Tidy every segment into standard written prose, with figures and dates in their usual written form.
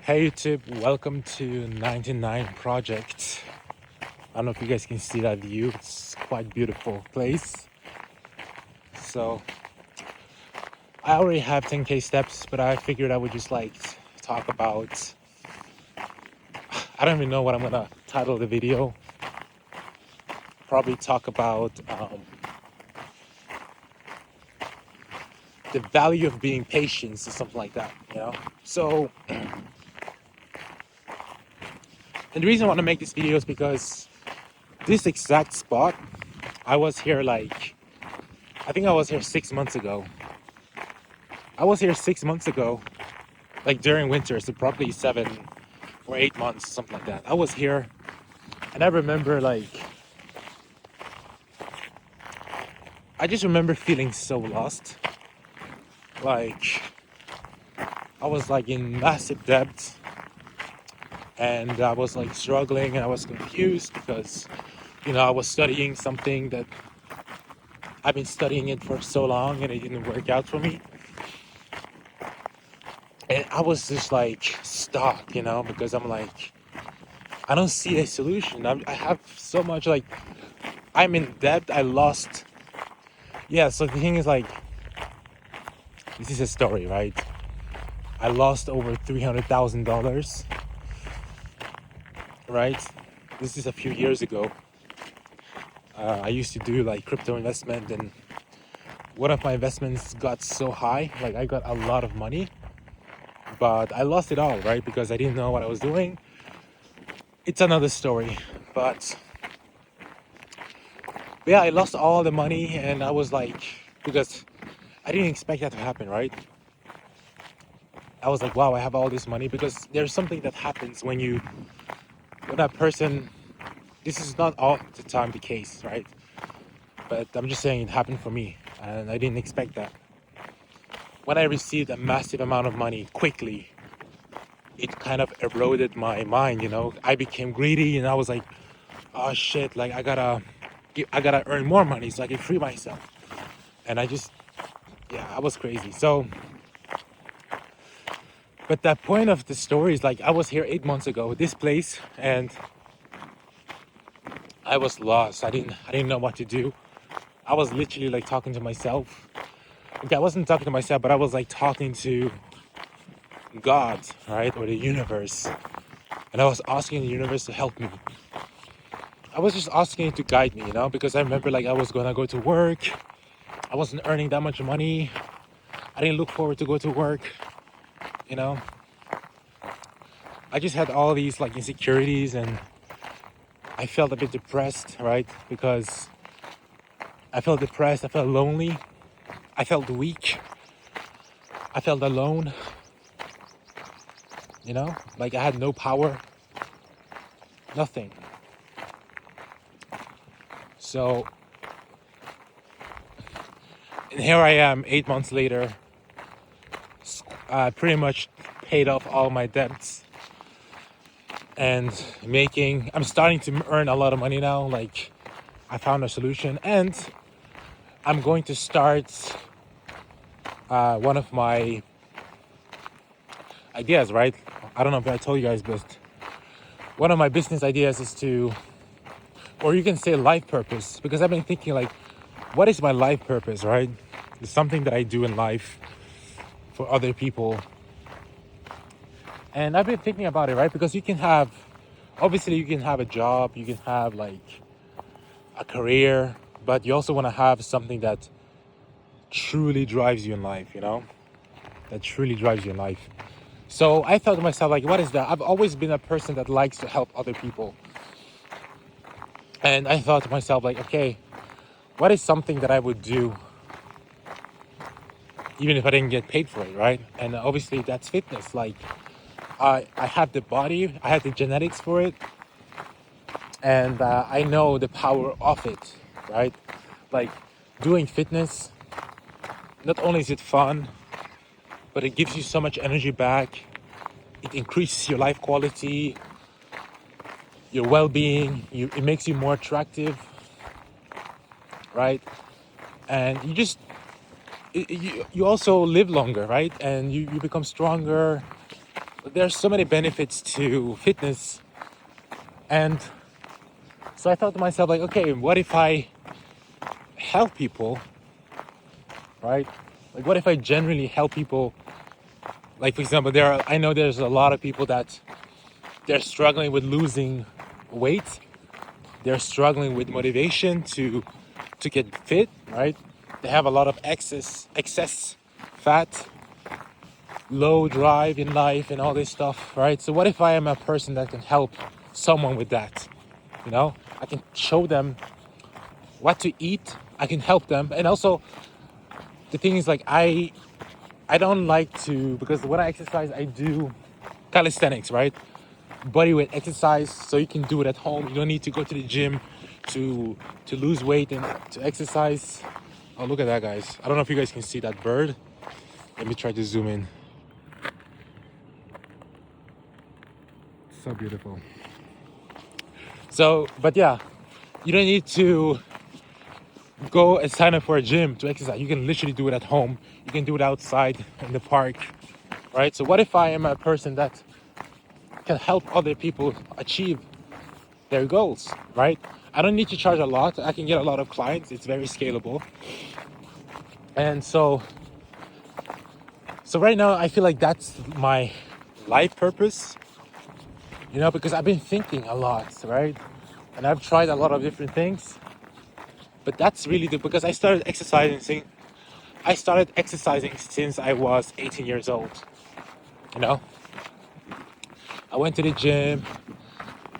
Hey YouTube, welcome to 99 Project. I don't know if you guys can see that view. It's quite beautiful place. So I already have 10K steps, but I figured I would just talk about, I don't even know what I'm gonna title the video. Probably talk about the value of being patient or something like that. So, and the reason I want to make this video is because this exact spot, I was here I think I was here 6 months ago. I was here 6 months ago, like during winter, so probably 7 or 8 months, something like that. I was here, and I remember I just remember feeling so lost. Like I was in massive debt, and I was struggling, and I was confused because I was studying something that I've been studying it for so long, and it didn't work out for me. And I was just stuck, because I'm I don't see a solution. I have so much I'm in debt. I lost. Yeah. So the thing is this is a story, right? I lost over $300,000, right? This is a few years ago. I used to do crypto investment, and one of my investments got so high, I got a lot of money, but I lost it all, right? Because I didn't know what I was doing. It's another story, but yeah, I lost all the money, and I was because I didn't expect that to happen, right? I was wow, I have all this money, because there's something that happens when that person, this is not all the time the case, right? But I'm just saying it happened for me, and I didn't expect that. When I received a massive amount of money quickly, it kind of eroded my mind. I became greedy, and I was oh shit, I gotta earn more money so I can free myself. And yeah, I was crazy. So, but that point of the story is I was here 8 months ago, this place, and I was lost. I didn't know what to do. I was literally talking to myself. Okay, I wasn't talking to myself, but I was talking to God, right? Or the universe. And I was asking the universe to help me. I was just asking it to guide me, because I remember I was gonna go to work. I wasn't earning that much money. I didn't look forward to go to work, you know. I just had all these insecurities, and I felt a bit depressed, right? Because I felt depressed, I felt lonely, I felt weak, I felt alone, I had no power, nothing. So, and here I am 8 months later, pretty much paid off all my debts, and I'm starting to earn a lot of money now. I found a solution, and I'm going to start one of my ideas, right? I don't know if I told you guys, but one of my business ideas is or you can say life purpose, because I've been thinking what is my life purpose, right? It's something that I do in life for other people. And I've been thinking about it, right? Because obviously you can have a job, you can have a career, but you also want to have something that truly drives you in life, that truly drives you in life. So I thought to myself, what is that? I've always been a person that likes to help other people. And I thought to myself, okay, what is something that I would do even if I didn't get paid for it, right? And obviously that's fitness. I have the body, I have the genetics for it, and I know the power of it, right? Like doing fitness, not only is it fun, but it gives you so much energy back. It increases your life quality, your well-being. It makes you more attractive, right? And you also live longer, right? And you become stronger. there's so many benefits to fitness. And so I thought to myself, like, okay, what if I help people, right? Like, what if I generally help people? Like, for example, I know there's a lot of people that they're struggling with losing weight. They're struggling with motivation to get fit, right? They have a lot of excess fat, low drive in life, and all this stuff, right? So what if I am a person that can help someone with that? You know, I can show them what to eat. I can help them, and also the thing is, like, I don't like to, because when I exercise, I do calisthenics, right? Body weight exercise, so you can do it at home. You don't need to go to the gym to lose weight and to exercise. Oh, look at that, guys. I don't know if you guys can see that bird. Let me try to zoom in. So beautiful. So, but yeah, you don't need to go and sign up for a gym to exercise. You can literally do it at home. You can do it outside in the park, right? So what if I am a person that can help other people achieve their goals, right? I don't need to charge a lot. I can get a lot of clients. It's very scalable. And so right now I feel like that's my life purpose, you know, because I've been thinking a lot, right? And I've tried a lot of different things. But that's really because I started exercising since I was 18 years old. You know, I went to the gym,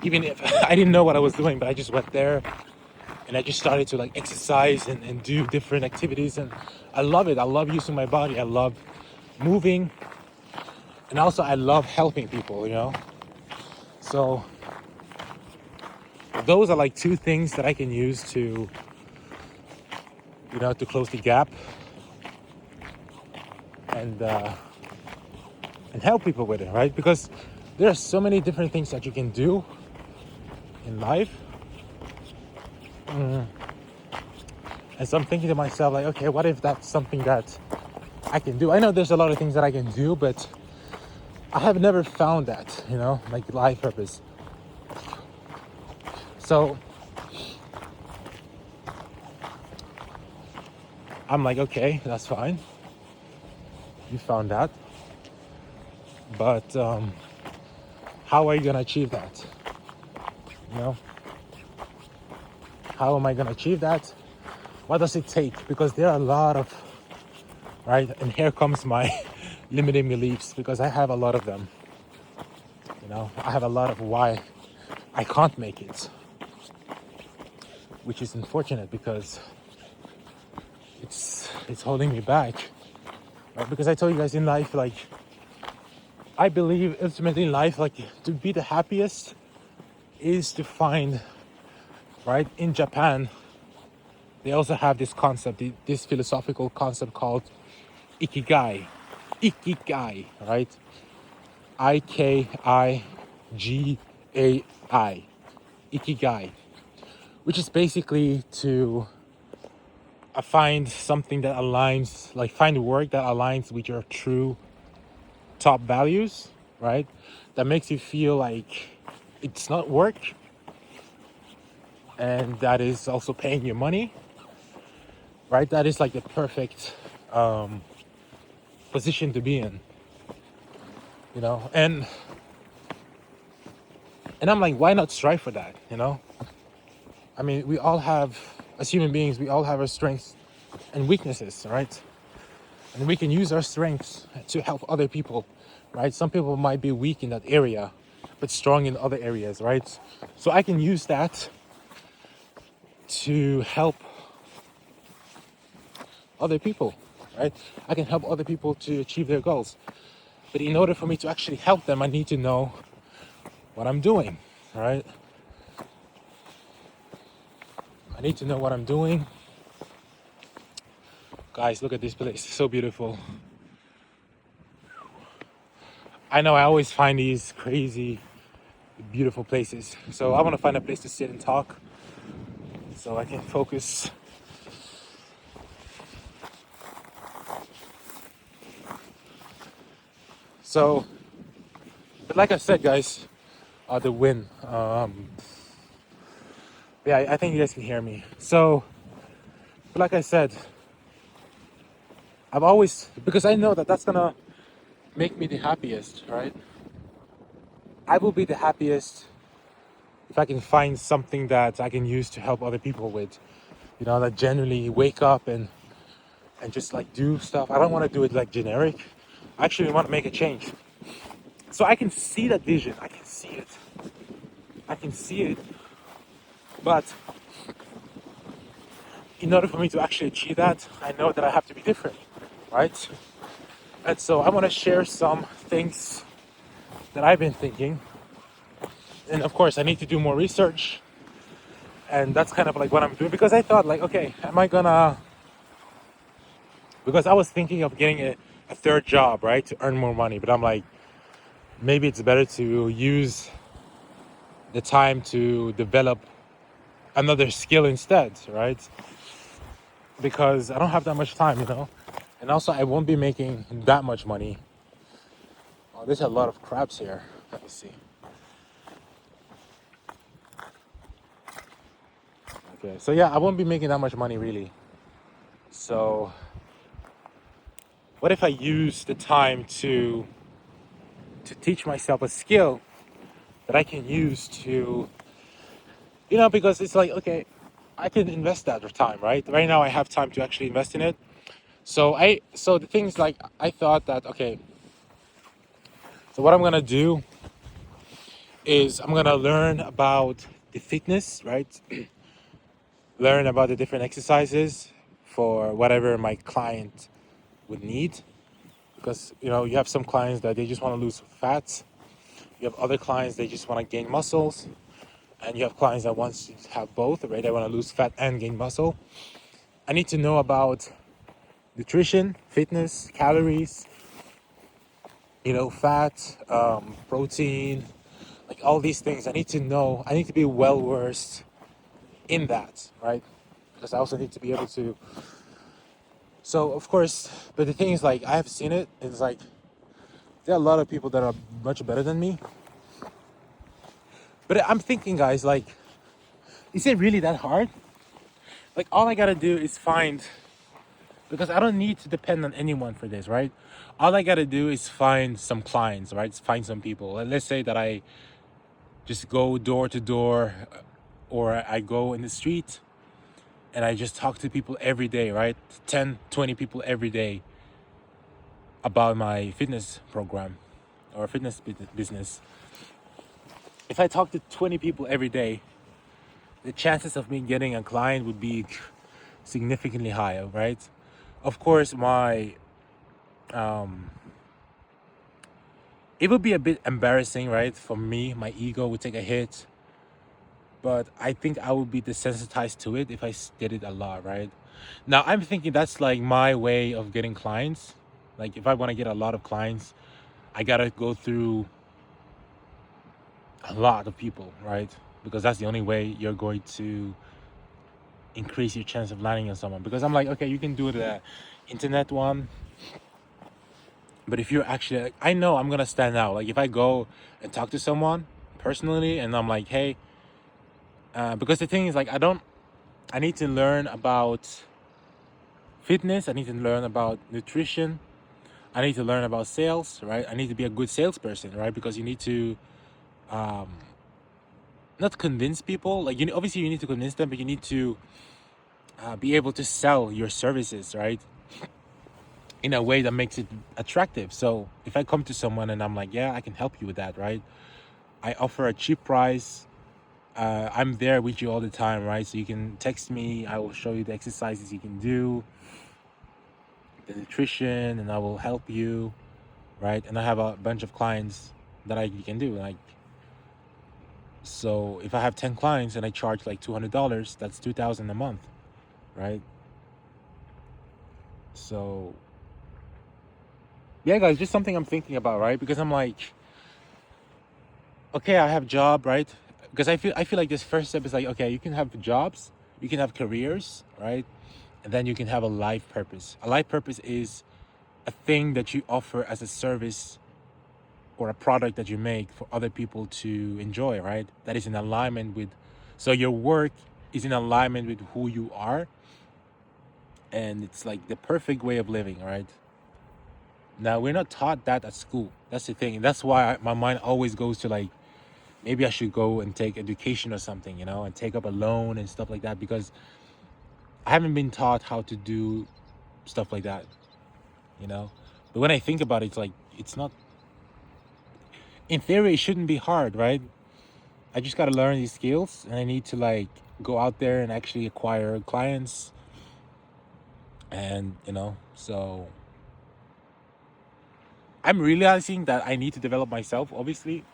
even if I didn't know what I was doing, but I just went there and I just started to like exercise and do different activities. And I love it. I love using my body. I love moving. And also I love helping people, you know? So those are like two things that I can use to, you know, to close the gap and help people with it, right? Because there are so many different things that you can do in life. And so I'm thinking to myself, like, okay, what if that's something that I can do? I know there's a lot of things that I can do, but I have never found that, you know, like life purpose. So I'm like, okay, that's fine. You found that. But how are you going to achieve that? You know, how am I going to achieve that? What does it take? Because there are a lot of, right? And here comes my limiting beliefs, because I have a lot of them. You know, I have a lot of why I can't make it, which is unfortunate because it's holding me back. Right? Because I told you guys in life, like, I believe ultimately in life, like, to be the happiest is to find, right? In Japan, they also have this concept, this philosophical concept called ikigai. Ikigai, right? Ikigai. Ikigai. Which is basically to find something that aligns, like find work that aligns with your true top values, right? That makes you feel like it's not work, and that is also paying you money, right? That is like the perfect position to be in, you know. And I'm like, why not strive for that, you know? I mean, we all have, as human beings, we all have our strengths and weaknesses, right? And we can use our strengths to help other people, right? Some people might be weak in that area, but strong in other areas, right? So I can use that to help other people, right? I can help other people to achieve their goals. But in order for me to actually help them, I need to know what I'm doing, right? I need to know what I'm doing. Guys, look at this place. It's so beautiful. I know I always find these crazy, beautiful places. So I want to find a place to sit and talk so I can focus. So But like I said, guys, the win. Yeah, I think you guys can hear me. So, like I said, I've always, because I know that that's gonna make me the happiest, right? I will be the happiest if I can find something that I can use to help other people with. That genuinely wake up and just like do stuff. I don't want to do it like generic. I actually want to make a change. So I can see that vision. I can see it. I can see it. But in order for me to actually achieve that, I know that I have to be different, right? And so I want to share some things that I've been thinking. And of course, I need to do more research. And that's kind of like what I'm doing because I thought, like, okay, am I gonna. Because I was thinking of getting a third job, right, to earn more money. But I'm like, maybe it's better to use the time to develop another skill instead, right? Because I don't have that much time. And also, I won't be making that much money. Oh, there's a lot of crabs here. Let me see. Okay, so yeah, I won't be making that much money really. So, what if I use the time to teach myself a skill that I can use to, because it's like, okay, I can invest that time, right? Right now, I have time to actually invest in it. So the things like I thought that okay, so what I'm gonna do is I'm gonna learn about the fitness, right? Learn about the different exercises for whatever my client would need. Because you have some clients that they just want to lose fat. You have other clients they just want to gain muscles, and you have clients that want to have both, right? They want to lose fat and gain muscle. I need to know about nutrition, fitness, calories, fat, protein, like all these things. I need to know. I need to be well versed in that, right? Because I also need to be able to. So of course, but the thing is, like, I have seen it. It's like there are a lot of people that are much better than me. But I'm thinking, guys, like, is it really that hard? Like, all I gotta do is find, because I don't need to depend on anyone for this, right? All I gotta do is find some clients, right? Find some people. Let's say that I just go door to door, or I go in the street and I just talk to people every day, right? 10, 20 people every day about my fitness program or fitness business. If I talk to 20 people every day, the chances of me getting a client would be significantly higher, right? Of course, it would be a bit embarrassing, right? For me, my ego would take a hit, but I think I would be desensitized to it if I did it a lot, right? Now, I'm thinking that's like my way of getting clients. Like, if I want to get a lot of clients, I gotta go through a lot of people, right? Because that's the only way you're going to increase your chance of landing on someone. Because I'm like, okay, you can do the internet one, but if you're actually, like, I know I'm gonna stand out. Like, if I go and talk to someone personally, and I'm like, hey, because the thing is, like, I need to learn about fitness. I need to learn about nutrition. I need to learn about sales, right? I need to be a good salesperson, right? Because you need to not convince people. Like, obviously you need to convince them, but you need to be able to sell your services, right? In a way that makes it attractive. So if I come to someone and I'm like, yeah, I can help you with that, right? I offer a cheap price. I'm there with you all the time, right? So you can text me. I will show you the exercises you can do, the nutrition, and I will help you, right? And I have a bunch of clients that you can do. Like, so if I have 10 clients and I charge like $200, that's $2,000 a month, right? So yeah, guys, just something I'm thinking about, right? Because I'm like, okay, I have a job, right? Because I feel like this first step is like, okay, you can have jobs, you can have careers, right? And then you can have a life purpose. A life purpose is a thing that you offer as a service or a product that you make for other people to enjoy, right? That is in alignment with, so your work is in alignment with who you are, and it's like the perfect way of living, right? Now, we're not taught that at school. That's the thing. And that's why my mind always goes to like, maybe I should go and take education or something, and take up a loan and stuff like that, because I haven't been taught how to do stuff like that, you know? But when I think about it, it's like, it's not, in theory, it shouldn't be hard, right? I just got to learn these skills, and I need to like go out there and actually acquire clients. And, so I'm realizing that I need to develop myself, obviously.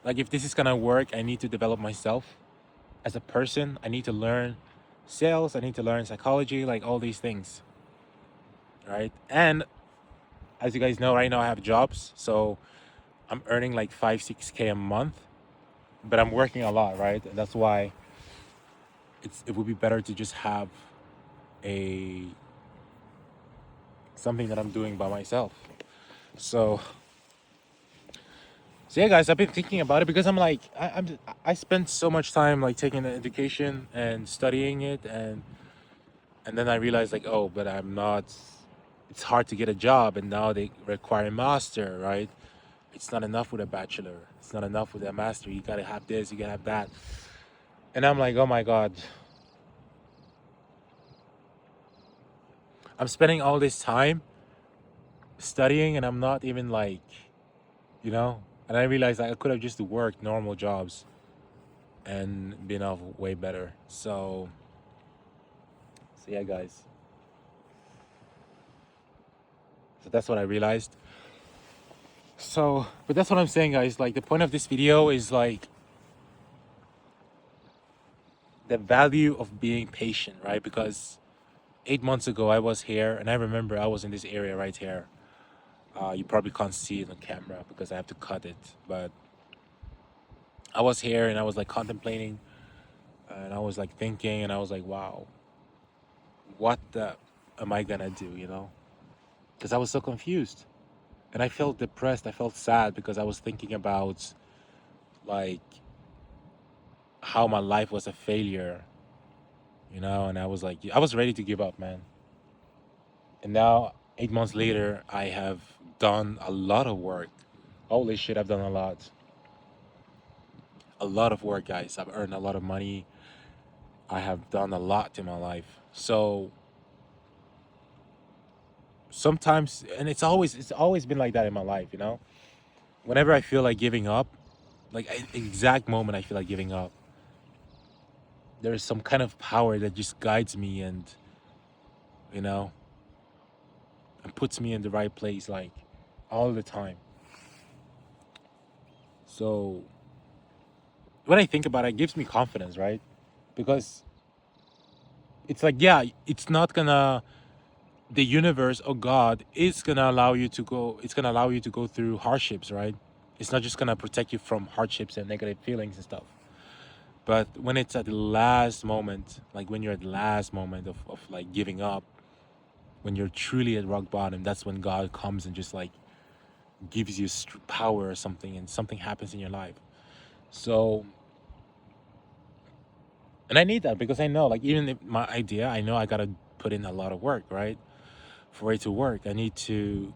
Like, if this is going to work, I need to develop myself as a person. I need to learn sales. I need to learn psychology, like all these things, right? And as you guys know, right now I have jobs. So I'm earning like 5-6K a month, but I'm working a lot, right? And that's why it would be better to just have a something that I'm doing by myself. So yeah, guys, I've been thinking about it, because I'm like, I spent so much time like taking the education and studying it, and then I realized like, oh, but I'm not. It's hard to get a job, and now they require a master, right? It's not enough with a bachelor. It's not enough with a master. You gotta have this. You gotta have that. And I'm like, oh my god, I'm spending all this time studying, and I'm not even like, And I realized I could have just worked normal jobs and been off way better. So yeah, guys. So that's what I realized. So, but that's what I'm saying, guys. Like, the point of this video is like the value of being patient, right? Because 8 months ago I was here, and I remember I was in this area right here. You probably can't see it on camera because I have to cut it, but I was here and I was like contemplating, and I was like thinking, and I was like, wow, what the am I gonna do, Because I was so confused, and I felt depressed. I felt sad because I was thinking about like how my life was a failure, and I was like, I was ready to give up, man. And now 8 months later, I have done a lot of work. Holy shit, I've done a lot of work, guys. I've earned a lot of money. I have done a lot in my life. So sometimes, and it's always been like that in my life, whenever I feel like giving up, like exact moment I feel like giving up, there is some kind of power that just guides me, you know and puts me in the right place, like all the time. So when I think about it, it gives me confidence, right? Because it's like, yeah, it's not gonna the universe or God is gonna allow you to go. It's gonna allow you to go through hardships, right? It's not just gonna protect you from hardships and negative feelings and stuff. But when it's at the last moment, like when you're at the last moment of like giving up, when you're truly at rock bottom, that's when God comes and just like gives you power or something, and something happens in your life. So, and I need that, because I know, like, even if my idea, I know I gotta put in a lot of work, right? For it to work, I need to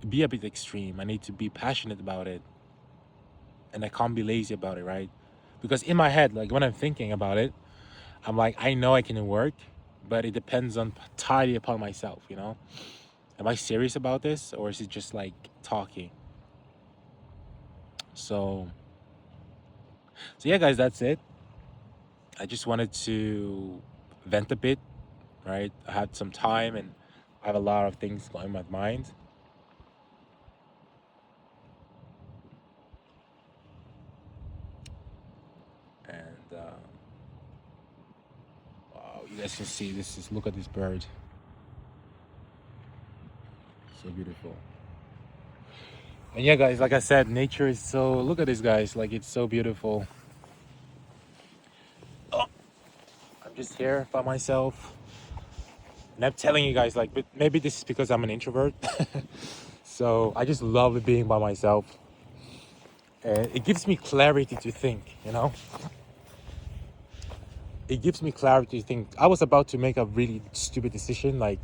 be a bit extreme. I need to be passionate about it, and I can't be lazy about it, right? Because in my head, like when I'm thinking about it, I'm like, I know I can work, but it depends on entirely upon myself, Am I serious about this, or is it just like talking? So, so yeah, guys, that's it. I just wanted to vent a bit, right? I had some time, and I have a lot of things going in my mind. And wow, you guys can see this. Is look at this bird, so beautiful. And yeah, guys, like I said, nature is so. Look at this, guys. Like, it's so beautiful. Oh, I'm just here by myself, and I'm telling you guys, like, but maybe this is because I'm an introvert. So I just love being by myself. And it gives me clarity to think, you know? It gives me clarity to think. I was about to make a really stupid decision. Like,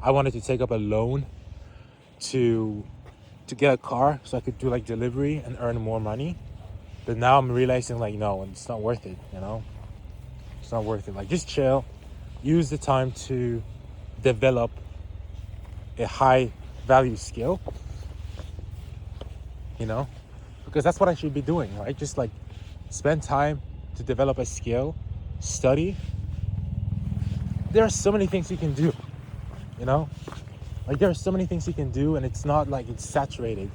I wanted to take up a loan to get a car so I could do like delivery and earn more money. But now I'm realizing like, no, it's not worth it, you know? It's not worth it. Like, just chill. Use the time to develop a high value skill, you know? Because that's what I should be doing, right? Just like spend time to develop a skill, study. There are so many things you can do, you know? Like, there are so many things you can do, and it's not like it's saturated.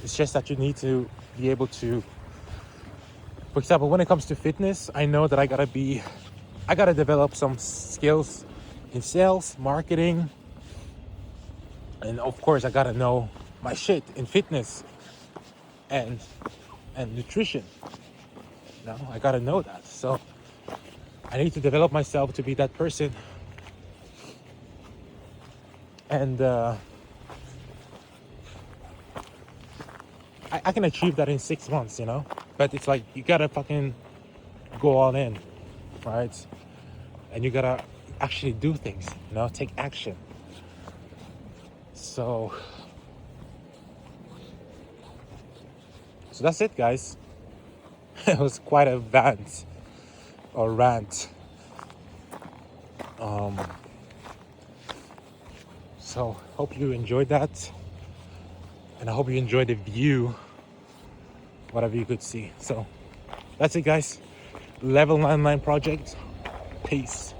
It's just that you need to be able to, for example, when it comes to fitness, I know that I gotta develop some skills in sales, marketing, and of course I gotta know my shit in fitness and nutrition. You know, I gotta know that. So I need to develop myself to be that person. And I can achieve that in 6 months, you know? But it's like, you gotta fucking go all in, right? And you gotta actually do things, you know? Take action. So that's it, guys. It was quite a rant. So hope you enjoyed that, and I hope you enjoyed the view, whatever you could see. So that's it, guys. Level 99 project. Peace.